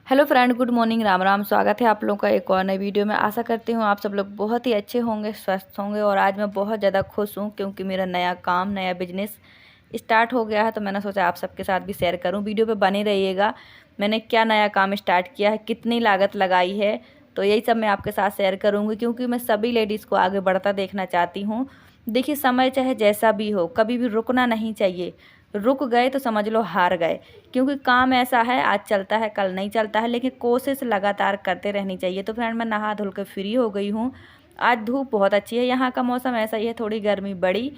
Hello friend, good morning, Ram Ram. स्वागत है आप लोगों का एक और नई वीडियो में। आशा करती हूँ आप सब लोग बहुत ही अच्छे होंगे, स्वस्थ होंगे। और आज मैं बहुत ज़्यादा खुश हूँ क्योंकि मेरा नया काम, नया बिजनेस स्टार्ट हो गया है। तो मैंने सोचा आप सबके साथ भी शेयर करूँ। वीडियो पे बने रहिएगा। मैंने क्या नया काम स्टार्ट किया है, कितनी लागत लगाई है, तो यही सब मैं आपके साथ शेयर करूँगी क्योंकि मैं सभी लेडीज़ को आगे बढ़ता देखना चाहती हूँ। देखिए, समय चाहे जैसा भी हो, कभी भी रुकना नहीं चाहिए। रुक गए तो समझ लो हार गए, क्योंकि काम ऐसा है, आज चलता है कल नहीं चलता है, लेकिन कोशिश लगातार करते रहनी चाहिए। तो फ्रेंड, मैं नहा धुल कर फ्री हो गई हूँ। आज धूप बहुत अच्छी है, यहाँ का मौसम ऐसा ही है। थोड़ी गर्मी बढ़ी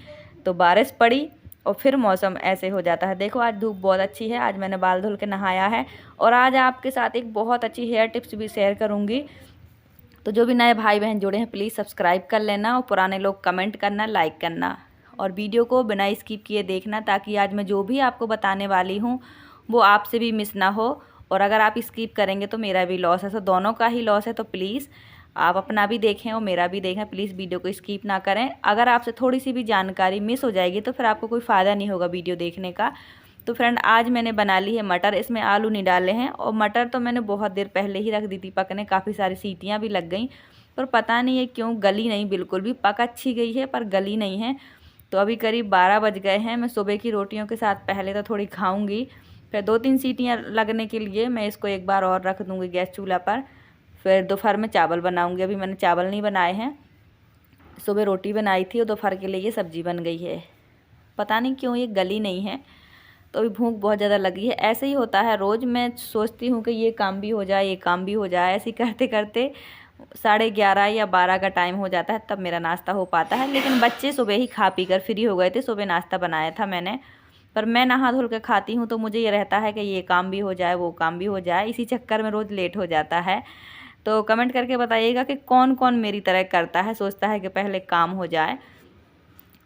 तो बारिश पड़ी और फिर मौसम ऐसे हो जाता है। देखो, आज धूप बहुत अच्छी है। आज मैंने बाल धुल के नहाया है और आज आपके साथ एक बहुत अच्छी हेयर टिप्स भी शेयर करूँगी। तो जो भी नए भाई बहन जुड़े हैं, प्लीज़ सब्सक्राइब कर लेना और पुराने लोग कमेंट करना, लाइक करना और वीडियो को बिना स्किप किए देखना, ताकि आज मैं जो भी आपको बताने वाली हूँ वो आपसे भी मिस ना हो। और अगर आप स्किप करेंगे तो मेरा भी लॉस है, तो दोनों का ही लॉस है। तो प्लीज़ आप अपना भी देखें और मेरा भी देखें। प्लीज़ वीडियो को स्किप ना करें। अगर आपसे थोड़ी सी भी जानकारी मिस हो जाएगी तो फिर आपको कोई फ़ायदा नहीं होगा वीडियो देखने का। तो फ्रेंड, आज मैंने बना ली है मटर। इसमें आलू नहीं डाले हैं और मटर तो मैंने बहुत देर पहले ही रख दी थी पकने। काफ़ी सारी सीटियाँ भी लग गई, पर पता नहीं है क्यों गली नहीं, बिल्कुल भी पक अच्छी गई है पर गली नहीं है। तो अभी करीब 12 बज गए हैं। मैं सुबह की रोटियों के साथ पहले तो थोड़ी खाऊंगी, फिर 2-3 सीटियाँ लगने के लिए मैं इसको एक बार और रख दूँगी गैस चूल्हा पर। फिर दोपहर में चावल बनाऊँगी। अभी मैंने चावल नहीं बनाए हैं, सुबह रोटी बनाई थी और दोपहर के लिए ये सब्ज़ी बन गई है। पता नहीं क्यों ये गली नहीं है, तो अभी भूख बहुत ज़्यादा लगी है। ऐसे ही होता है रोज़, मैं सोचती हूँ कि ये काम भी हो जाए, ये काम भी हो जाए। ऐसे करते करते 11:30 या 12 का टाइम हो जाता है, तब मेरा नाश्ता हो पाता है। लेकिन बच्चे सुबह ही खा पी कर फ्री हो गए थे। सुबह नाश्ता बनाया था मैंने, पर मैं नहा धुल के खाती हूँ तो मुझे ये रहता है कि ये काम भी हो जाए, वो काम भी हो जाए। इसी चक्कर में रोज़ लेट हो जाता है। तो कमेंट करके बताइएगा कि कौन कौन मेरी तरह करता है, सोचता है कि पहले काम हो जाए।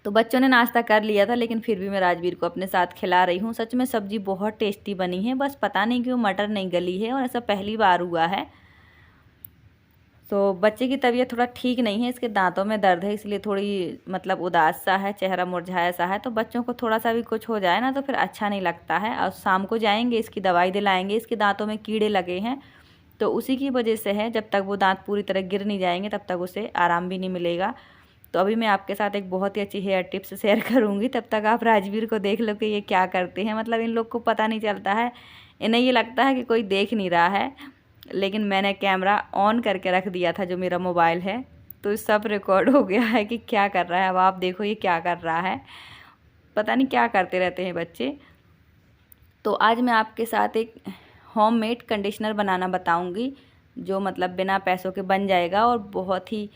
तो बच्चों ने नाश्ता कर लिया था, लेकिन फिर भी मैं राजवीर को अपने साथ खिला रही हूँ। सच में सब्ज़ी बहुत टेस्टी बनी है, बस पता नहीं क्यों मटर नहीं गली है और ऐसा पहली बार हुआ है। तो बच्चे की तबीयत थोड़ा ठीक नहीं है, इसके दांतों में दर्द है, इसलिए थोड़ी मतलब उदास सा है, चेहरा मुरझाया सा है। तो बच्चों को थोड़ा सा भी कुछ हो जाए ना तो फिर अच्छा नहीं लगता है। और शाम को जाएंगे, इसकी दवाई दिलाएंगे। इसके दांतों में कीड़े लगे हैं, तो उसी की वजह से है। जब तक वो दांत पूरी तरह गिर नहीं जाएंगे तब तक उसे आराम भी नहीं मिलेगा। तो अभी मैं आपके साथ एक बहुत ही अच्छी हेयर टिप्स शेयर करूँगी। तब तक आप राजवीर को देख लो कि ये क्या करते हैं। मतलब इन लोग को पता नहीं चलता है, इन्हें ये लगता है कि कोई देख नहीं रहा है। लेकिन मैंने कैमरा ऑन करके रख दिया था, जो मेरा मोबाइल है, तो सब रिकॉर्ड हो गया है कि क्या कर रहा है। अब आप देखो ये क्या कर रहा है, पता नहीं क्या करते रहते हैं बच्चे। तो आज मैं आपके साथ एक होममेड कंडीशनर बनाना बताऊंगी, जो मतलब बिना पैसों के बन जाएगा और बहुत ही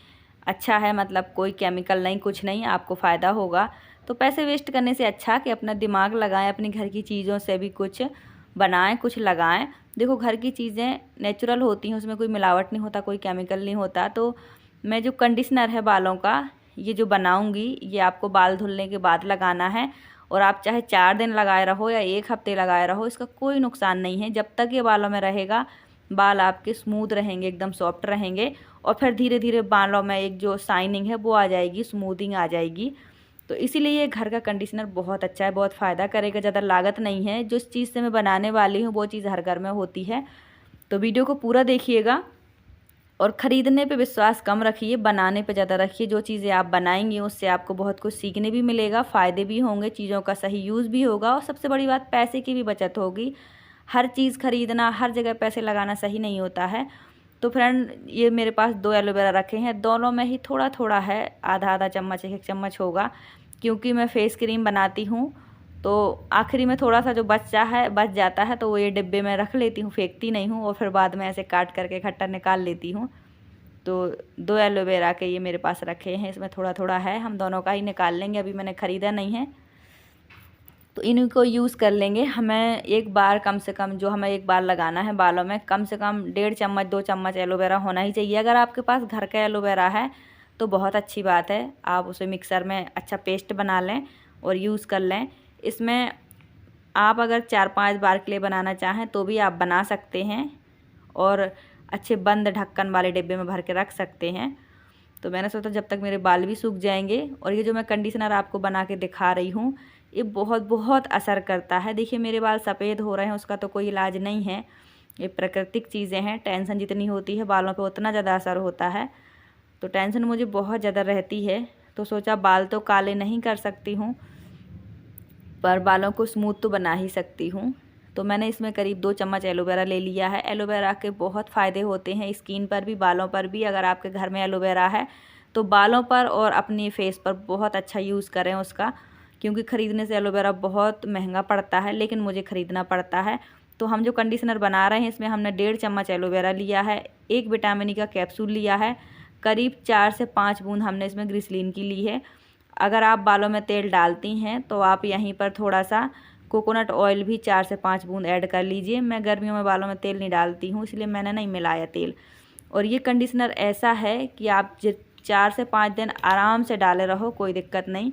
अच्छा है। मतलब कोई केमिकल नहीं, कुछ नहीं, आपको फ़ायदा होगा। तो पैसे वेस्ट करने से अच्छा कि अपना दिमाग लगाएं, अपनी घर की चीज़ों से भी कुछ बनाएं, कुछ लगाएं। देखो, घर की चीज़ें नेचुरल होती हैं, उसमें कोई मिलावट नहीं होता, कोई केमिकल नहीं होता। तो मैं जो कंडीशनर है बालों का, ये जो बनाऊंगी, ये आपको बाल धुलने के बाद लगाना है। और आप चाहे 4 दिन लगाए रहो या 1 हफ्ते लगाए रहो, इसका कोई नुकसान नहीं है। जब तक ये बालों में रहेगा, बाल आपके स्मूथ रहेंगे, एकदम सॉफ्ट रहेंगे। और फिर धीरे धीरे बालों में एक जो शाइनिंग है वो आ जाएगी, स्मूथिंग आ जाएगी। तो इसीलिए ये घर का कंडीशनर बहुत अच्छा है, बहुत फ़ायदा करेगा। ज़्यादा लागत नहीं है। जिस चीज़ से मैं बनाने वाली हूँ वो चीज़ हर घर में होती है। तो वीडियो को पूरा देखिएगा और ख़रीदने पे विश्वास कम रखिए, बनाने पे ज़्यादा रखिए। जो चीज़ें आप बनाएंगी उससे आपको बहुत कुछ सीखने भी मिलेगा, फ़ायदे भी होंगे, चीज़ों का सही यूज़ भी होगा और सबसे बड़ी बात, पैसे की भी बचत होगी। हर चीज़ खरीदना, हर जगह पैसे लगाना सही नहीं होता है। तो फ्रेंड, ये मेरे पास 2 एलोवेरा रखे हैं, दोनों में ही थोड़ा थोड़ा है, आधा आधा चम्मच, 1 चम्मच होगा। क्योंकि मैं फेस क्रीम बनाती हूँ तो आखिरी में थोड़ा सा जो बच जाता है तो वो ये डिब्बे में रख लेती हूँ, फेंकती नहीं हूँ। और फिर बाद में ऐसे काट करके इकट्ठा निकाल लेती हूँ। तो 2 एलोवेरा के ये मेरे पास रखे हैं, इसमें थोड़ा थोड़ा है, हम दोनों का ही निकाल लेंगे। अभी मैंने ख़रीदा नहीं है, तो इन्हीं को यूज़ कर लेंगे। हमें एक बार कम से कम, जो हमें एक बार लगाना है बालों में, कम से कम 1.5 चम्मच 2 चम्मच एलोवेरा होना ही चाहिए। अगर आपके पास घर का एलोवेरा है तो बहुत अच्छी बात है, आप उसे मिक्सर में अच्छा पेस्ट बना लें और यूज़ कर लें। इसमें आप अगर 4-5 बार के लिए बनाना चाहें तो भी आप बना सकते हैं और अच्छे बंद ढक्कन वाले डिब्बे में भर के रख सकते हैं। तो मैंने सोचा जब तक मेरे बाल भी सूख जाएंगे। और ये जो मैं कंडीशनर आपको बना के दिखा रही हूँ, ये बहुत बहुत असर करता है। देखिए, मेरे बाल सफ़ेद हो रहे हैं, उसका तो कोई इलाज नहीं है। ये प्राकृतिक चीज़ें हैं। टेंशन जितनी होती है बालों पे उतना ज़्यादा असर होता है। तो टेंशन मुझे बहुत ज़्यादा रहती है, तो सोचा बाल तो काले नहीं कर सकती हूँ पर बालों को स्मूथ तो बना ही सकती हूँ। तो मैंने इसमें करीब 2 चम्मच एलोवेरा ले लिया है। एलोवेरा के बहुत फ़ायदे होते हैं स्किन पर भी, बालों पर भी। अगर आपके घर में एलोवेरा है तो बालों पर और अपने फेस पर बहुत अच्छा यूज़ करें उसका, क्योंकि ख़रीदने से एलोवेरा बहुत महंगा पड़ता है, लेकिन मुझे ख़रीदना पड़ता है। तो हम जो कंडीशनर बना रहे हैं इसमें हमने 1.5 चम्मच एलोवेरा लिया है, 1 विटामिन ई का कैप्सूल लिया है, करीब 4 से 5 बूंद हमने इसमें ग्लिसरीन की ली है। अगर आप बालों में तेल डालती हैं तो आप यहीं पर थोड़ा सा कोकोनट ऑयल भी 4 से 5 बूंद ऐड कर लीजिए। मैं गर्मियों में बालों में तेल नहीं डालती हूँ, इसलिए मैंने नहीं मिलाया तेल। और ये कंडीशनर ऐसा है कि आप 4 से 5 दिन आराम से डाले रहो, कोई दिक्कत नहीं।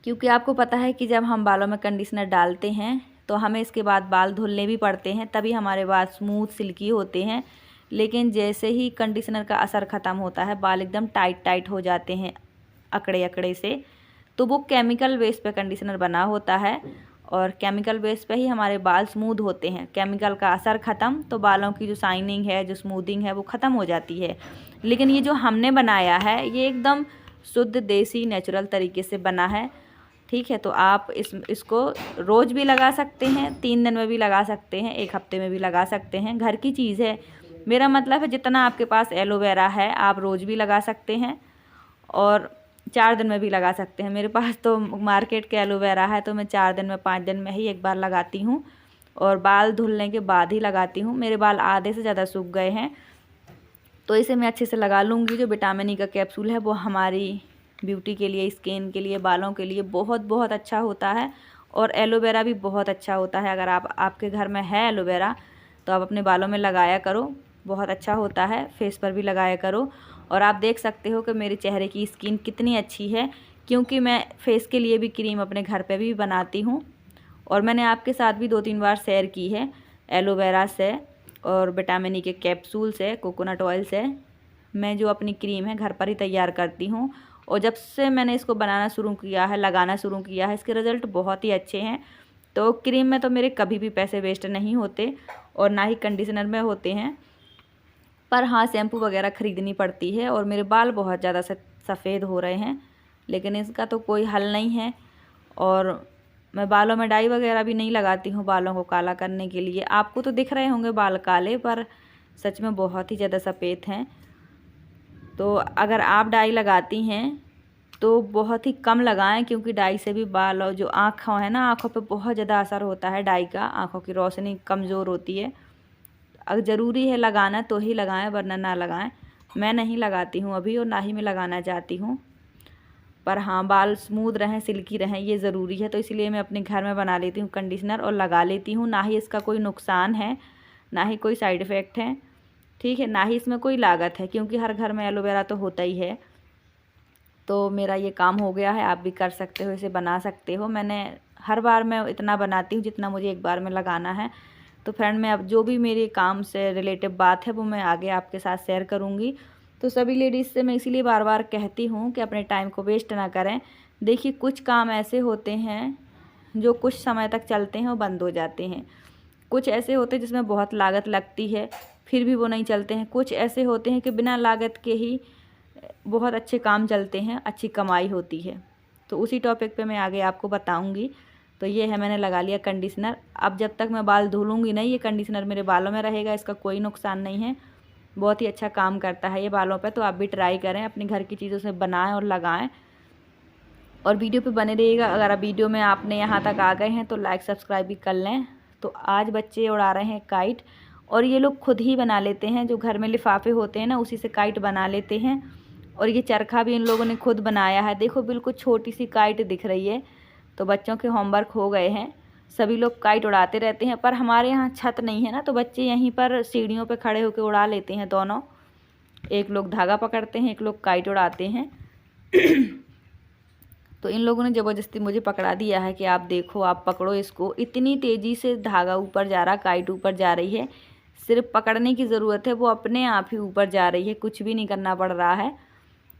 क्योंकि आपको पता है कि जब हम बालों में कंडीशनर डालते हैं तो हमें इसके बाद बाल धुलने भी पड़ते हैं, तभी हमारे बाल स्मूथ सिल्की होते हैं। लेकिन जैसे ही कंडीशनर का असर ख़त्म होता है बाल एकदम टाइट टाइट हो जाते हैं, अकड़े अकड़े से। तो वो केमिकल बेस पे कंडीशनर बना होता है और केमिकल बेस पे ही हमारे बाल स्मूथ होते हैं। केमिकल का असर ख़त्म तो बालों की जो शाइनिंग है, जो स्मूथिंग है, वो ख़त्म हो जाती है। लेकिन ये जो हमने बनाया है ये एकदम शुद्ध देसी नेचुरल तरीके से बना है। ठीक है, तो आप इसको रोज़ भी लगा सकते हैं, 3 दिन में भी लगा सकते हैं, 1 हफ्ते में भी लगा सकते हैं। घर की चीज़ है, मेरा मतलब है जितना आपके पास एलोवेरा है आप रोज़ भी लगा सकते हैं और 4 दिन में भी लगा सकते हैं। मेरे पास तो मार्केट के एलोवेरा है तो मैं 4 दिन में 5 दिन में ही एक बार लगाती हूँ और बाल धुलने के बाद ही लगाती हूँ। मेरे बाल आधे से ज़्यादा सूख गए हैं तो इसे मैं अच्छे से लगा लूँगी। जो विटामिन ई का कैप्सूल है वो हमारी ब्यूटी के लिए, स्किन के लिए, बालों के लिए बहुत बहुत अच्छा होता है और एलोवेरा भी बहुत अच्छा होता है। अगर आपके घर में है एलोवेरा तो आप अपने बालों में लगाया करो, बहुत अच्छा होता है। फेस पर भी लगाया करो। और आप देख सकते हो कि मेरे चेहरे की स्किन कितनी अच्छी है, क्योंकि मैं फेस के लिए भी क्रीम अपने घर पे भी बनाती हूँ और मैंने आपके साथ भी 2-3 बार शेयर की है। एलोवेरा से और विटामिन ई के कैप्सूल से, कोकोनट ऑयल से मैं जो अपनी क्रीम है घर पर ही तैयार करती हूँ। और जब से मैंने इसको बनाना शुरू किया है, लगाना शुरू किया है, इसके रिज़ल्ट बहुत ही अच्छे हैं। तो क्रीम में तो मेरे कभी भी पैसे वेस्ट नहीं होते और ना ही कंडीशनर में होते हैं। पर हाँ, शैम्पू वगैरह ख़रीदनी पड़ती है और मेरे बाल बहुत ज़्यादा सफ़ेद हो रहे हैं, लेकिन इसका तो कोई हल नहीं है। और मैं बालों में डाई वगैरह भी नहीं लगाती हूँ बालों को काला करने के लिए। आपको तो दिख रहे होंगे बाल काले, पर सच में बहुत ही ज़्यादा सफ़ेद हैं। तो अगर आप डाई लगाती हैं तो बहुत ही कम लगाएं, क्योंकि डाई से भी बाल और जो आँखों है ना, आँखों पे बहुत ज़्यादा असर होता है डाई का। आँखों की रोशनी कमज़ोर होती है। अगर ज़रूरी है लगाना तो ही लगाएं, वरना ना लगाएं। मैं नहीं लगाती हूँ अभी और ना ही मैं लगाना चाहती हूँ। पर हाँ, बाल स्मूथ रहें, सिल्की रहें, ये ज़रूरी है। तो इसलिए मैं अपने घर में बना लेती हूँ कंडीशनर और लगा लेती हूँ। ना ही इसका कोई नुकसान है, ना ही कोई साइड इफ़ेक्ट है। ठीक है, ना ही इसमें कोई लागत है, क्योंकि हर घर में एलोवेरा तो होता ही है। तो मेरा ये काम हो गया है, आप भी कर सकते हो, इसे बना सकते हो। मैंने हर बार मैं इतना बनाती हूँ जितना मुझे एक बार में लगाना है। तो फ्रेंड, मैं अब जो भी मेरे काम से रिलेटिव बात है वो मैं आगे आपके साथ शेयर करूँगी। तो सभी लेडीज़ से मैं इसीलिए बार बार कहती हूँ कि अपने टाइम को वेस्ट ना करें। देखिए, कुछ काम ऐसे होते हैं जो कुछ समय तक चलते हैं और बंद हो जाते हैं। कुछ ऐसे होते हैं जिसमें बहुत लागत लगती है, फिर भी वो नहीं चलते हैं। कुछ ऐसे होते हैं कि बिना लागत के ही बहुत अच्छे काम चलते हैं, अच्छी कमाई होती है। तो उसी टॉपिक पे मैं आगे आपको बताऊंगी। तो ये है, मैंने लगा लिया कंडीशनर। अब जब तक मैं बाल धुलूँगी नहीं, ये कंडीशनर मेरे बालों में रहेगा, इसका कोई नुकसान नहीं है। बहुत ही अच्छा काम करता है ये बालों पे। तो आप भी ट्राई करें, अपनी घर की चीज़ों से बनाएं और लगाएं। और वीडियो पे बने रहिएगा। अगर आप वीडियो में आपने यहाँ तक आ गए हैं तो लाइक सब्सक्राइब भी कर लें। तो आज बच्चे उड़ा रहे हैं काइट, और ये लोग खुद ही बना लेते हैं। जो घर में लिफाफे होते हैं ना, उसी से काइट बना लेते हैं। और ये चरखा भी इन लोगों ने खुद बनाया है। देखो, बिल्कुल छोटी सी काइट दिख रही है। तो बच्चों के होमवर्क हो गए हैं, सभी लोग काइट उड़ाते रहते हैं। पर हमारे यहाँ छत नहीं है ना, तो बच्चे यहीं पर सीढ़ियों पे खड़े होकर उड़ा लेते हैं दोनों। एक लोग धागा पकड़ते हैं, एक लोग काइट उड़ाते हैं। तो इन लोगों ने ज़बरदस्ती मुझे पकड़ा दिया है कि आप देखो, आप पकड़ो इसको। इतनी तेज़ी से धागा ऊपर जा रहा, काइट ऊपर जा रही है। सिर्फ पकड़ने की ज़रूरत है, वो अपने आप ही ऊपर जा रही है, कुछ भी नहीं करना पड़ रहा है।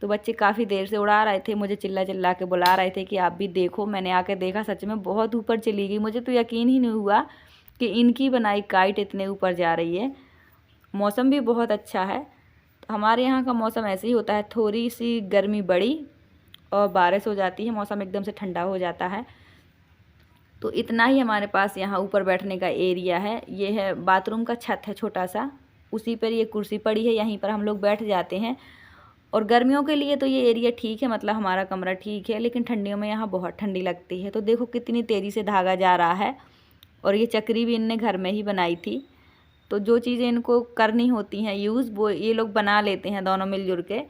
तो बच्चे काफ़ी देर से उड़ा रहे थे, मुझे चिल्ला चिल्ला के बुला रहे थे कि आप भी देखो। मैंने आके देखा, सच में बहुत ऊपर चली गई। मुझे तो यकीन ही नहीं हुआ कि इनकी बनाई काइट इतने ऊपर जा रही है। मौसम भी बहुत अच्छा है। तो हमारे यहाँ का मौसम ऐसे ही होता है, थोड़ी सी गर्मी बढ़ी और बारिश हो जाती है, मौसम एकदम से ठंडा हो जाता है। तो इतना ही हमारे पास यहाँ ऊपर बैठने का एरिया है। ये है बाथरूम का छत है छोटा सा, उसी पर ये कुर्सी पड़ी है, यहीं पर हम लोग बैठ जाते हैं। और गर्मियों के लिए तो ये एरिया ठीक है, मतलब हमारा कमरा ठीक है, लेकिन ठंडियों में यहाँ बहुत ठंडी लगती है। तो देखो कितनी तेज़ी से धागा जा रहा है। और ये चक्री भी इनने घर में ही बनाई थी। तो जो चीज़ें इनको करनी होती हैं यूज़, वो ये लोग बना लेते हैं दोनों मिलजुल के।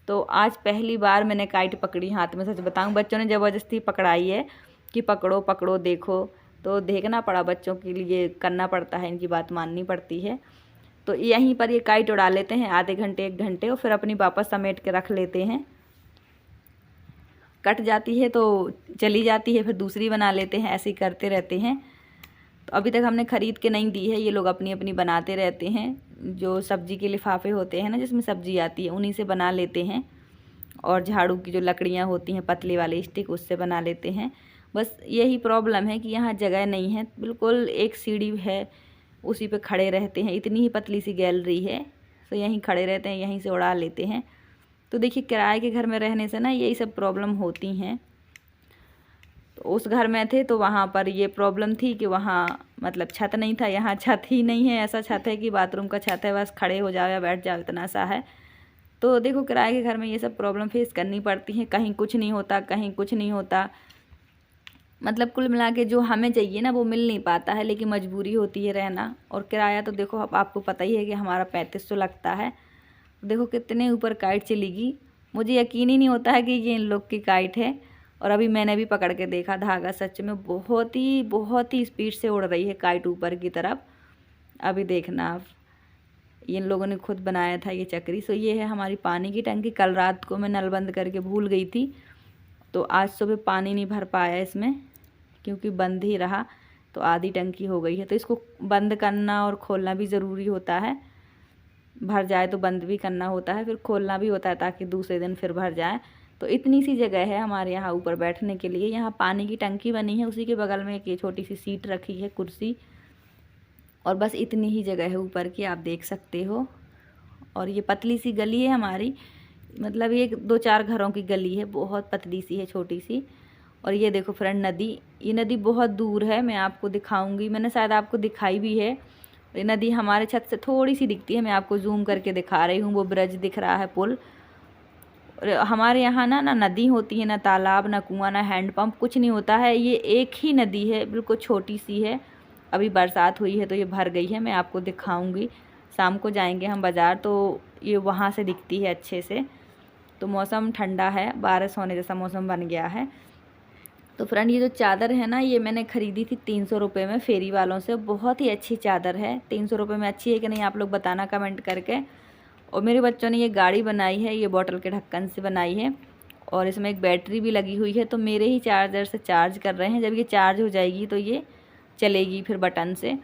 तो आज पहली बार मैंने काइट पकड़ी हाथ में, सच बताऊं बच्चों ने ज़बरदस्ती पकड़ाई है कि पकड़ो पकड़ो देखो। तो देखना पड़ा, बच्चों के लिए करना पड़ता है, इनकी बात माननी पड़ती है। तो यहीं पर ये काइट उड़ा लेते हैं आधे घंटे 1 घंटे, और फिर अपनी वापस समेट के रख लेते हैं। कट जाती है तो चली जाती है, फिर दूसरी बना लेते हैं, ऐसे ही करते रहते हैं। तो अभी तक हमने ख़रीद के नहीं दी है, ये लोग अपनी अपनी बनाते रहते हैं। जो सब्ज़ी के लिफाफे होते हैं ना, जिसमें सब्ज़ी आती है, उन्हीं से बना लेते हैं। और झाड़ू की जो लकड़ियाँ होती हैं पतली वाली स्टिक, उससे बना लेते हैं। बस यही प्रॉब्लम है कि यहाँ जगह नहीं है, बिल्कुल एक सीढ़ी है, उसी पे खड़े रहते हैं। इतनी ही पतली सी गैलरी है, तो यहीं खड़े रहते हैं, यहीं से उड़ा लेते हैं। तो देखिए किराए के घर में रहने से ना यही सब प्रॉब्लम होती हैं। तो उस घर में थे तो वहाँ पर ये प्रॉब्लम थी कि वहाँ मतलब छत नहीं था, यहाँ छत ही नहीं है। ऐसा छत है कि बाथरूम का छत है, बस खड़े हो जाओ या बैठ जाओ, इतना सा है। तो देखो किराए के घर में ये सब प्रॉब्लम फेस करनी पड़ती है। कहीं कुछ नहीं होता, कहीं कुछ नहीं होता, मतलब कुल मिला के जो हमें चाहिए ना वो मिल नहीं पाता है, लेकिन मजबूरी होती है रहना। और किराया तो देखो अब आपको पता ही है कि हमारा 3500 लगता है। देखो कितने ऊपर काइट चलेगी, मुझे यकीन ही नहीं होता है कि ये इन लोग की काइट है। और अभी मैंने भी पकड़ के देखा, धागा सच में बहुत ही स्पीड से उड़ रही है काइट ऊपर की तरफ। अभी देखना आप, इन लोगों ने खुद बनाया था ये चक्री। सो ये है हमारी पानी की टंकी। कल रात को मैं नल बंद करके भूल गई थी, तो आज सुबह पानी नहीं भर पाया इसमें, क्योंकि बंद ही रहा। तो आधी टंकी हो गई है। तो इसको बंद करना और खोलना भी ज़रूरी होता है। भर जाए तो बंद भी करना होता है, फिर खोलना भी होता है, ताकि दूसरे दिन फिर भर जाए। तो इतनी सी जगह है हमारे यहाँ ऊपर बैठने के लिए। यहाँ पानी की टंकी बनी है, उसी के बगल में एक ये छोटी सी सीट रखी है, कुर्सी, और बस इतनी ही जगह है ऊपर की, आप देख सकते हो। और ये पतली सी गली है हमारी, मतलब ये 2-4 घरों की गली है, बहुत पतली सी है, छोटी सी। और ये देखो फ्रेंड नदी, ये नदी बहुत दूर है, मैं आपको दिखाऊंगी, मैंने शायद आपको दिखाई भी है। ये नदी हमारे छत से थोड़ी सी दिखती है, मैं आपको जूम करके दिखा रही हूँ। वो ब्रिज दिख रहा है, पुल। और हमारे यहाँ ना नदी होती है, ना तालाब, ना कुआं, ना हैंडपम्प, कुछ नहीं होता है। ये एक ही नदी है, बिल्कुल छोटी सी है। अभी बरसात हुई है तो ये भर गई है, मैं आपको दिखाऊंगी। शाम को जाएंगे हम बाज़ार, तो ये वहाँ से दिखती है अच्छे से। तो मौसम ठंडा है, बारिश होने जैसा मौसम बन गया है। तो फ्रेंड ये जो चादर है ना, ये मैंने ख़रीदी थी 300 रुपये में फेरी वालों से। बहुत ही अच्छी चादर है। 300 रुपये में अच्छी है कि नहीं, आप लोग बताना कमेंट करके। और मेरे बच्चों ने ये गाड़ी बनाई है, ये बॉटल के ढक्कन से बनाई है, और इसमें एक बैटरी भी लगी हुई है। तो मेरे ही चार्जर से चार्ज कर रहे हैं, जब ये चार्ज हो जाएगी तो ये चलेगी फिर बटन से।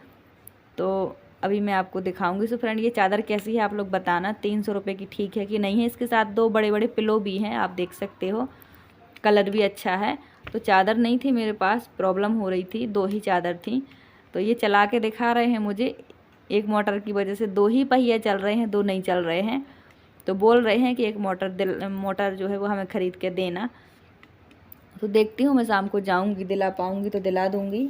तो अभी मैं आपको दिखाऊंगी। सो फ्रेंड ये चादर कैसी है आप लोग बताना, 300 रुपये की ठीक है कि नहीं है। इसके साथ 2 बड़े बड़े पिलो भी हैं, आप देख सकते हो, कलर भी अच्छा है। तो चादर नहीं थी मेरे पास, प्रॉब्लम हो रही थी, 2 ही चादर थी। तो ये चला के दिखा रहे हैं मुझे, एक मोटर की वजह से 2 ही पहिए चल रहे हैं, 2 नहीं चल रहे हैं। तो बोल रहे हैं कि एक मोटर जो है वो हमें ख़रीद के देना। तो देखती हूँ, मैं शाम को जाऊँगी, दिला पाऊँगी तो दिला दूँगी।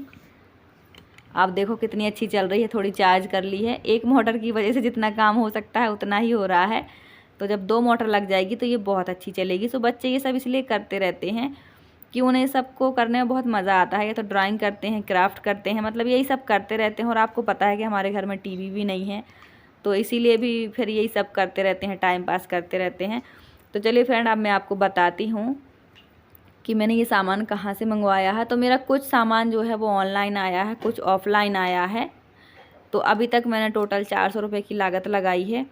आप देखो कितनी अच्छी चल रही है, थोड़ी चार्ज कर ली है। एक मोटर की वजह से जितना काम हो सकता है उतना ही हो रहा है। तो जब 2 मोटर लग जाएगी तो ये बहुत अच्छी चलेगी। सो बच्चे ये सब इसलिए करते रहते हैं कि उन्हें सबको करने में बहुत मज़ा आता है। या तो ड्राइंग करते हैं, क्राफ्ट करते हैं, मतलब यही सब करते रहते हैं। और आपको पता है कि हमारे घर में टीवी भी नहीं है, तो इसीलिए भी फिर यही सब करते रहते हैं, टाइम पास करते रहते हैं। तो चलिए फ्रेंड, अब मैं आपको बताती हूँ कि मैंने ये सामान कहाँ से मंगवाया है। तो मेरा कुछ सामान जो है वो ऑनलाइन आया है, कुछ ऑफ़लाइन आया है। तो अभी तक मैंने टोटल 400 रुपये की लागत लगाई है।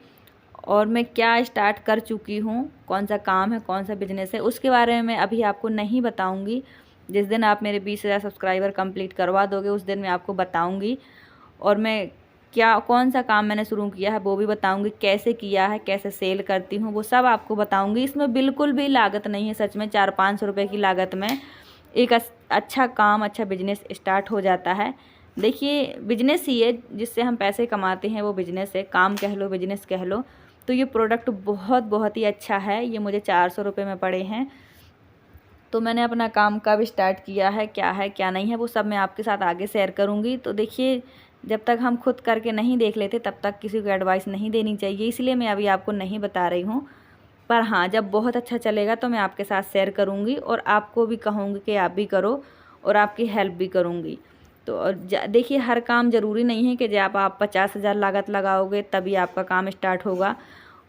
और मैं क्या स्टार्ट कर चुकी हूँ, कौन सा काम है, कौन सा बिजनेस है, उसके बारे में मैं अभी आपको नहीं बताऊँगी। जिस दिन आप मेरे 20,000 सब्सक्राइबर कंप्लीट करवा दोगे, उस दिन मैं आपको बताऊँगी। और मैं कौन सा काम मैंने शुरू किया है वो भी बताऊंगी, कैसे किया है, कैसे सेल करती हूँ, वो सब आपको बताऊंगी। इसमें बिल्कुल भी लागत नहीं है, सच में 400-500 रुपये की लागत में एक अच्छा काम, अच्छा बिजनेस स्टार्ट हो जाता है। देखिए बिजनेस ही है, जिससे हम पैसे कमाते हैं वो बिजनेस है, काम कह लो बिजनेस कह लो। तो ये प्रोडक्ट बहुत ही अच्छा है। ये मुझे 400 रुपये में पड़े हैं। तो मैंने अपना काम कब स्टार्ट किया है क्या नहीं है वो सब मैं आपके साथ आगे शेयर करूँगी। तो देखिए जब तक हम खुद करके नहीं देख लेते तब तक किसी को एडवाइस नहीं देनी चाहिए, इसलिए मैं अभी आपको नहीं बता रही हूँ। पर हाँ, जब बहुत अच्छा चलेगा तो मैं आपके साथ शेयर करूँगी और आपको भी कहूँगी कि आप भी करो और आपकी हेल्प भी करूँगी। तो देखिए हर काम ज़रूरी नहीं है कि जब आप 50,000 लागत लगाओगे तभी आपका काम स्टार्ट होगा।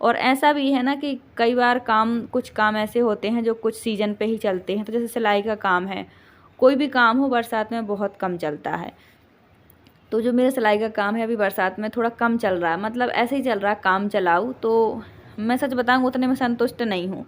और ऐसा भी है ना कि कई बार कुछ काम ऐसे होते हैं जो कुछ सीज़न पे ही चलते हैं। तो जैसे सिलाई का काम है, कोई भी काम हो बरसात में बहुत कम चलता है। तो जो मेरा सिलाई का काम है अभी बरसात में थोड़ा कम चल रहा है, मतलब ऐसे ही चल रहा है काम चलाऊँ। तो मैं सच बताऊँ उतने में संतुष्ट नहीं हूँ।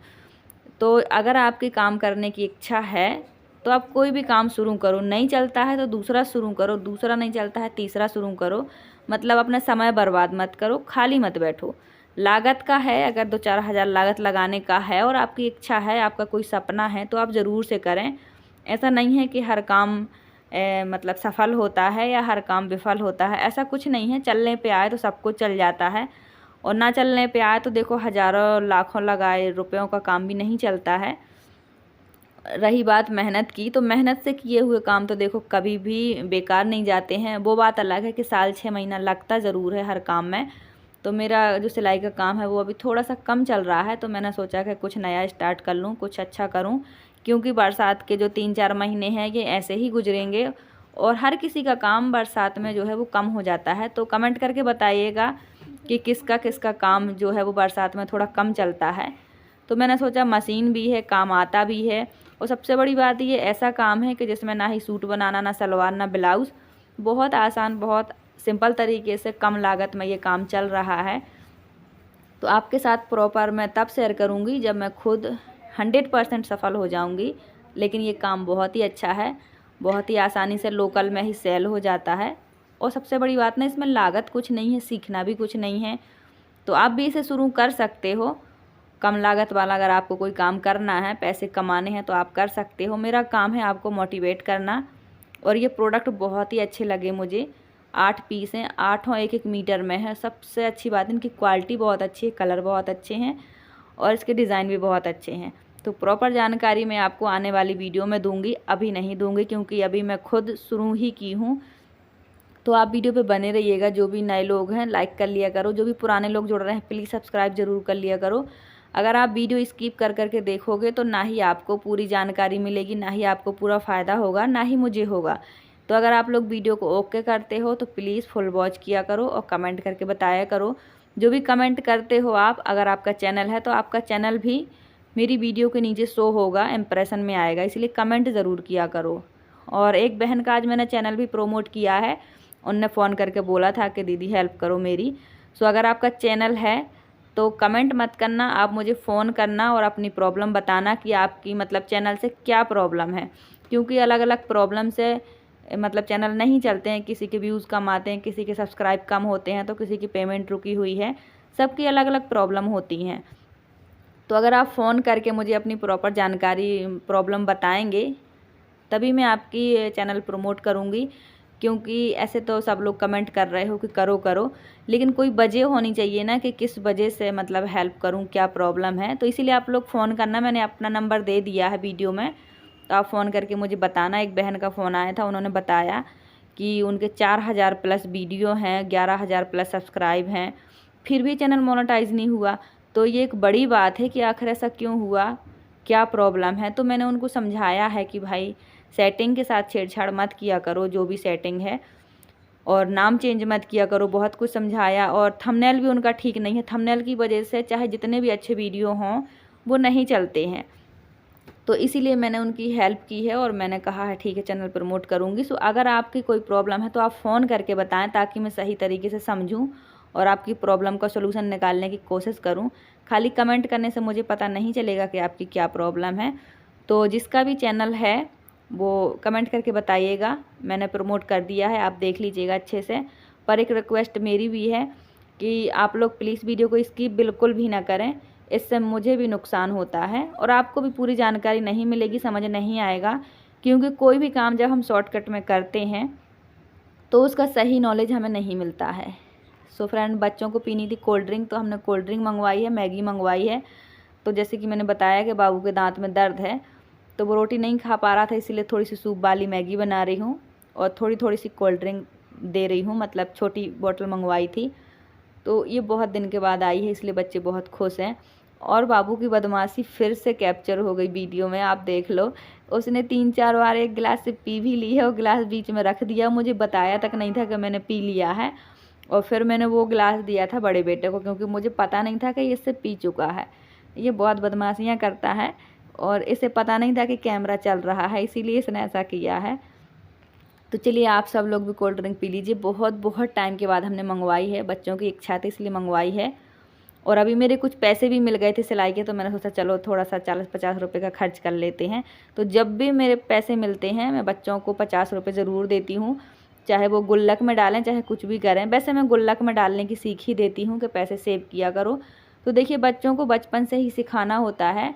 तो अगर आपकी काम करने की इच्छा है तो आप कोई भी काम शुरू करो, नहीं चलता है तो दूसरा शुरू करो, दूसरा नहीं चलता है तीसरा शुरू करो। मतलब अपना समय बर्बाद मत करो, खाली मत बैठो। लागत का है, अगर 2-4 हज़ार लागत लगाने का है और आपकी इच्छा है, आपका कोई सपना है तो आप ज़रूर से करें। ऐसा नहीं है कि हर काम मतलब सफल होता है या हर काम विफल होता है, ऐसा कुछ नहीं है। चलने पे आए तो सब कुछ चल जाता है और ना चलने पे आए तो देखो हज़ारों लाखों लगाए रुपयों का काम भी नहीं चलता है। रही बात मेहनत की, तो मेहनत से किए हुए काम तो देखो कभी भी बेकार नहीं जाते हैं। वो बात अलग है कि साल 6 महीना लगता ज़रूर है हर काम में। तो मेरा जो सिलाई का काम है वो अभी थोड़ा सा कम चल रहा है, तो मैंने सोचा कि कुछ नया स्टार्ट कर लूँ, कुछ अच्छा करूँ। क्योंकि बरसात के जो 3-4 महीने हैं ये ऐसे ही गुजरेंगे और हर किसी का काम बरसात में जो है वो कम हो जाता है। तो कमेंट करके बताइएगा कि किसका किसका काम जो है वो बरसात में थोड़ा कम चलता है। तो मैंने सोचा मशीन भी है, काम आता भी है और सबसे बड़ी बात ये ऐसा काम है कि जिसमें ना ही सूट बनाना, ना सलवार, ना ब्लाउज़, बहुत आसान, बहुत सिंपल तरीके से कम लागत में ये काम चल रहा है। तो आपके साथ प्रॉपर मैं तब शेयर करूँगी जब मैं खुद 100% सफल हो जाऊँगी। लेकिन ये काम बहुत ही अच्छा है, बहुत ही आसानी से लोकल में ही सेल हो जाता है और सबसे बड़ी बात ना इसमें लागत कुछ नहीं है, सीखना भी कुछ नहीं है। तो आप भी इसे शुरू कर सकते हो, कम लागत वाला। अगर आपको कोई काम करना है, पैसे कमाने हैं तो आप कर सकते हो। मेरा काम है आपको मोटिवेट करना। और ये प्रोडक्ट बहुत ही अच्छे लगे मुझे। 8 पीस हैं, 8 1-1 मीटर में है। सबसे अच्छी बात इनकी क्वालिटी बहुत अच्छी है, कलर बहुत अच्छे हैं और इसके डिज़ाइन भी बहुत अच्छे हैं। तो प्रॉपर जानकारी मैं आपको आने वाली वीडियो में दूंगी, अभी नहीं दूंगी क्योंकि अभी मैं खुद शुरू ही की हूँ। तो आप वीडियो पे बने रहिएगा। जो भी नए लोग हैं लाइक कर लिया करो, जो भी पुराने लोग जुड़ रहे हैं प्लीज़ सब्सक्राइब ज़रूर कर लिया करो। अगर आप वीडियो स्किप कर करके देखोगे तो ना ही आपको पूरी जानकारी मिलेगी, ना ही आपको पूरा फ़ायदा होगा, ना ही मुझे होगा। तो अगर आप लोग वीडियो को ओके करते हो तो प्लीज़ फुल वॉच किया करो और कमेंट करके बताया करो। जो भी कमेंट करते हो आप, अगर आपका चैनल है तो आपका चैनल भी मेरी वीडियो के नीचे शो होगा, इम्प्रेशन में आएगा, इसलिए कमेंट ज़रूर किया करो। और एक बहन का आज मैंने चैनल भी प्रोमोट किया है, उनने फ़ोन करके बोला था कि दीदी हेल्प करो मेरी। सो अगर आपका चैनल है तो कमेंट मत करना, आप मुझे फ़ोन करना और अपनी प्रॉब्लम बताना कि आपकी मतलब चैनल से क्या प्रॉब्लम है। क्योंकि अलग अलग प्रॉब्लम से मतलब चैनल नहीं चलते हैं। किसी के व्यूज़ कम आते हैं, किसी के सब्सक्राइब कम होते हैं, तो किसी की पेमेंट रुकी हुई है। सबकी अलग अलग प्रॉब्लम होती हैं। तो अगर आप फ़ोन करके मुझे अपनी प्रॉपर जानकारी, प्रॉब्लम बताएंगे तभी मैं आपकी चैनल प्रमोट करूँगी। क्योंकि ऐसे तो सब लोग कमेंट कर रहे हो कि करो करो, लेकिन कोई वजह होनी चाहिए ना कि किस वजह से मतलब हेल्प करूं, क्या प्रॉब्लम है। तो इसीलिए आप लोग फ़ोन करना, मैंने अपना नंबर दे दिया है वीडियो में, तो आप फ़ोन करके मुझे बताना। एक बहन का फ़ोन आया था, उन्होंने बताया कि उनके 4000 प्लस वीडियो हैं, 11000 प्लस सब्सक्राइब हैं, फिर भी चैनल मोनेटाइज नहीं हुआ। तो ये एक बड़ी बात है कि आखिर ऐसा क्यों हुआ, क्या प्रॉब्लम है। तो मैंने उनको समझाया है कि भाई सेटिंग के साथ छेड़छाड़ मत किया करो, जो भी सेटिंग है, और नाम चेंज मत किया करो, बहुत कुछ समझाया। और थंबनेल भी उनका ठीक नहीं है, थंबनेल की वजह से चाहे जितने भी अच्छे वीडियो हों वो नहीं चलते हैं। तो इसीलिए मैंने उनकी हेल्प की है और मैंने कहा है ठीक है चैनल प्रमोट करूँगी। सो अगर आपकी कोई प्रॉब्लम है तो आप फ़ोन करके बताएं ताकि मैं सही तरीके से समझूं और आपकी प्रॉब्लम का सोल्यूशन निकालने की कोशिश करूं। खाली कमेंट करने से मुझे पता नहीं चलेगा कि आपकी क्या प्रॉब्लम है। तो जिसका भी चैनल है वो कमेंट करके बताइएगा, मैंने प्रमोट कर दिया है, आप देख लीजिएगा अच्छे से। पर एक रिक्वेस्ट मेरी भी है कि आप लोग प्लीज़ वीडियो को स्किप बिल्कुल भी ना करें, इससे मुझे भी नुकसान होता है और आपको भी पूरी जानकारी नहीं मिलेगी, समझ नहीं आएगा। क्योंकि कोई भी काम जब हम शॉर्टकट में करते हैं तो उसका सही नॉलेज हमें नहीं मिलता है। सो फ्रेंड, बच्चों को पीनी थी कोल्ड ड्रिंक, तो हमने कोल्ड ड्रिंक मंगवाई है, मैगी मंगवाई है। तो जैसे कि मैंने बताया कि बाबू के दांत में दर्द है, तो वो रोटी नहीं खा पा रहा था, इसीलिए थोड़ी सी सूप वाली मैगी बना रही हूँ और थोड़ी थोड़ी सी कोल्ड ड्रिंक दे रही हूँ, मतलब छोटी बोतल मंगवाई थी। तो ये बहुत दिन के बाद आई है, इसलिए बच्चे बहुत खुश हैं। और बाबू की बदमाशी फिर से कैप्चर हो गई वीडियो में, आप देख लो। उसने 3-4 बार एक गिलास से पी भी ली है और गिलास बीच में रख दिया, मुझे बताया तक नहीं था कि मैंने पी लिया है। और फिर मैंने वो गिलास दिया था बड़े बेटे को, क्योंकि मुझे पता नहीं था कि ये इससे पी चुका है। ये बहुत बदमाशियाँ करता है और इसे पता नहीं था कि कैमरा चल रहा है, इसीलिए इसने ऐसा किया है। तो चलिए आप सब लोग भी कोल्ड ड्रिंक पी लीजिए। बहुत बहुत टाइम के बाद हमने मंगवाई है, बच्चों की इच्छा थी इसलिए मंगवाई है। और अभी मेरे कुछ पैसे भी मिल गए थे सिलाई के, तो मैंने सोचा चलो थोड़ा सा 40-50 रुपये का खर्च कर लेते हैं। तो जब भी मेरे पैसे मिलते हैं मैं बच्चों को 50 रुपये ज़रूर देती हूँ, चाहे वो गुल्लक में डालें चाहे कुछ भी करें। वैसे मैं गुल्लक में डालने की सीख ही देती हूँ कि पैसे सेव किया करो। तो देखिए, बच्चों को बचपन से ही सिखाना होता है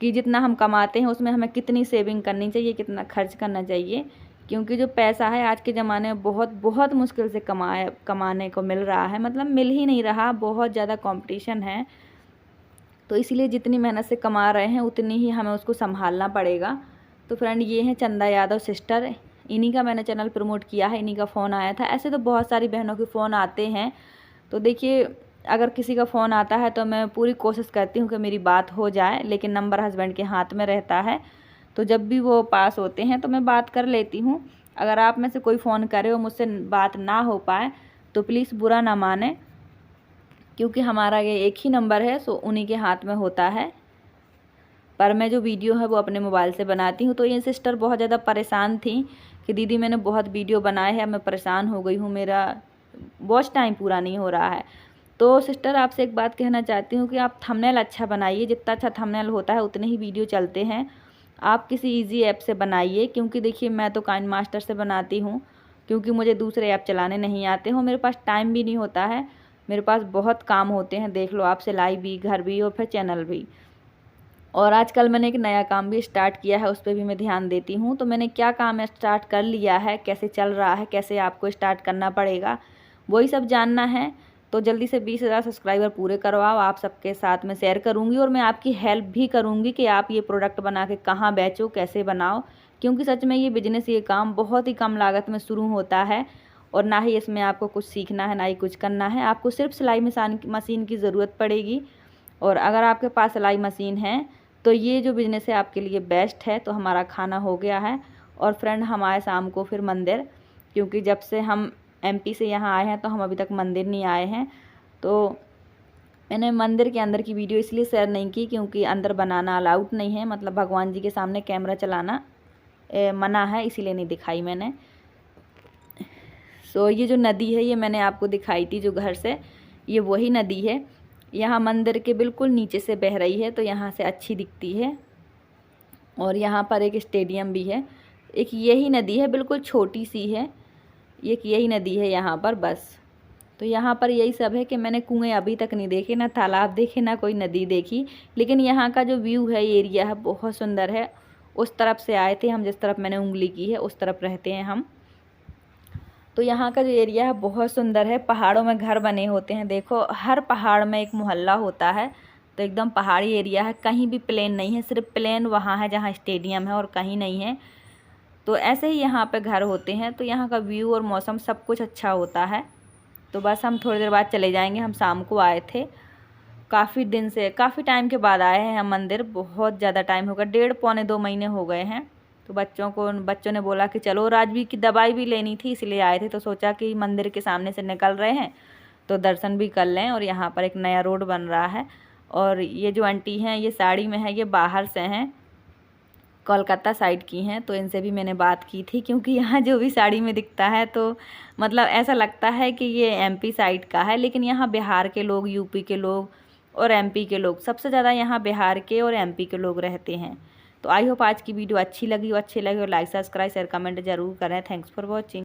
कि जितना हम कमाते हैं उसमें हमें कितनी सेविंग करनी चाहिए, कितना खर्च करना चाहिए। क्योंकि जो पैसा है आज के ज़माने में बहुत बहुत मुश्किल से कमाने को मिल रहा है, मतलब मिल ही नहीं रहा, बहुत ज़्यादा कंपटीशन है। तो इसलिए जितनी मेहनत से कमा रहे हैं उतनी ही हमें उसको संभालना पड़ेगा। तो फ्रेंड, ये हैं चंदा यादव सिस्टर, इन्हीं का मैंने चैनल प्रमोट किया है, इन्हीं का फ़ोन आया था। ऐसे तो बहुत सारी बहनों के फ़ोन आते हैं, तो देखिए अगर किसी का फ़ोन आता है तो मैं पूरी कोशिश करती हूँ कि मेरी बात हो जाए, लेकिन नंबर हस्बैंड के हाथ में रहता है, तो जब भी वो पास होते हैं तो मैं बात कर लेती हूँ। अगर आप में से कोई फ़ोन करे और मुझसे बात ना हो पाए तो प्लीज़ बुरा ना माने, क्योंकि हमारा ये एक ही नंबर है, सो उन्हीं के हाथ में होता है। पर मैं जो वीडियो है वो अपने मोबाइल से बनाती हूँ। तो ये सिस्टर बहुत ज़्यादा परेशान थी कि दीदी मैंने बहुत वीडियो बनाए हैं, मैं परेशान हो गई हूँ, मेरा वॉच टाइम पूरा नहीं हो रहा है। तो सिस्टर, आपसे एक बात कहना चाहती हूँ कि आप थंबनेल अच्छा बनाइए, जितना अच्छा थंबनेल होता है उतने ही वीडियो चलते हैं। आप किसी इजी ऐप से बनाइए, क्योंकि देखिए मैं तो काइन मास्टर से बनाती हूँ, क्योंकि मुझे दूसरे ऐप चलाने नहीं आते हो, मेरे पास टाइम भी नहीं होता है, मेरे पास बहुत काम होते हैं, देख लो आप, सिलाई भी, घर भी और फिर चैनल भी। और आजकल मैंने एक नया काम भी स्टार्ट किया है, उस पर भी मैं ध्यान देती हूँ। तो मैंने क्या काम स्टार्ट कर लिया है, कैसे चल रहा है, कैसे आपको स्टार्ट करना पड़ेगा, वही सब जानना है। तो जल्दी से 20,000 सब्सक्राइबर पूरे करवाओ, आप सबके साथ में शेयर करूँगी और मैं आपकी हेल्प भी करूँगी कि आप ये प्रोडक्ट बना के कहाँ बेचो, कैसे बनाओ। क्योंकि सच में ये बिजनेस, ये काम बहुत ही कम लागत में शुरू होता है और ना ही इसमें आपको कुछ सीखना है, ना ही कुछ करना है। आपको सिर्फ सिलाई मशीन की ज़रूरत पड़ेगी, और अगर आपके पास सिलाई मशीन है तो ये जो बिज़नेस है आपके लिए बेस्ट है। तो हमारा खाना हो गया है और फ्रेंड, हम आए शाम को फिर मंदिर, क्योंकि जब से हम MP से यहाँ आए हैं तो हम अभी तक मंदिर नहीं आए हैं। तो मैंने मंदिर के अंदर की वीडियो इसलिए शेयर नहीं की क्योंकि अंदर बनाना अलाउड नहीं है, मतलब भगवान जी के सामने कैमरा चलाना मना है, इसीलिए नहीं दिखाई मैंने। सो ये जो नदी है ये मैंने आपको दिखाई थी जो घर से, ये वही नदी है, यहाँ मंदिर के बिल्कुल नीचे से बह रही है, तो यहाँ से अच्छी दिखती है। और यहाँ पर एक स्टेडियम भी है, एक यही नदी है, बिल्कुल छोटी सी है, एक यही नदी है यहाँ पर बस। तो यहाँ पर यही सब है कि मैंने कुएँ अभी तक नहीं देखे, ना तालाब देखे, ना कोई नदी देखी, लेकिन यहाँ का जो व्यू है, एरिया है, बहुत सुंदर है। उस तरफ से आए थे हम, जिस तरफ मैंने उंगली की है उस तरफ रहते हैं हम। तो यहाँ का जो एरिया है बहुत सुंदर है, पहाड़ों में घर बने होते हैं, देखो हर पहाड़ में एक मोहल्ला होता है, तो एकदम पहाड़ी एरिया है, कहीं भी प्लेन नहीं है, सिर्फ प्लेन वहाँ है जहाँ स्टेडियम है और कहीं नहीं है। तो ऐसे ही यहाँ पे घर होते हैं, तो यहाँ का व्यू और मौसम सब कुछ अच्छा होता है। तो बस हम थोड़ी देर बाद चले जाएंगे, हम शाम को आए थे, काफ़ी दिन से, काफ़ी टाइम के बाद आए हैं हम मंदिर, बहुत ज़्यादा टाइम हो गया, 1.5-2 महीने हो गए हैं। तो बच्चों ने बोला कि चलो, राजवीर की दवाई भी लेनी थी इसलिए आए थे, तो सोचा कि मंदिर के सामने से निकल रहे हैं तो दर्शन भी कर लें। और यहाँ पर एक नया रोड बन रहा है, और ये जो आंटी हैं ये साड़ी में है, ये बाहर से हैं, कोलकाता साइड की हैं। तो इनसे भी मैंने बात की थी, क्योंकि यहाँ जो भी साड़ी में दिखता है तो मतलब ऐसा लगता है कि ये MP साइड का है, लेकिन यहाँ बिहार के लोग, UP के लोग और MP के लोग, सबसे ज़्यादा यहाँ बिहार के और MP के लोग रहते हैं। तो आई होप आज की वीडियो अच्छी लगी हो, और लाइक, सब्सक्राइब, शेयर, कमेंट ज़रूर करें। Thanks for watching.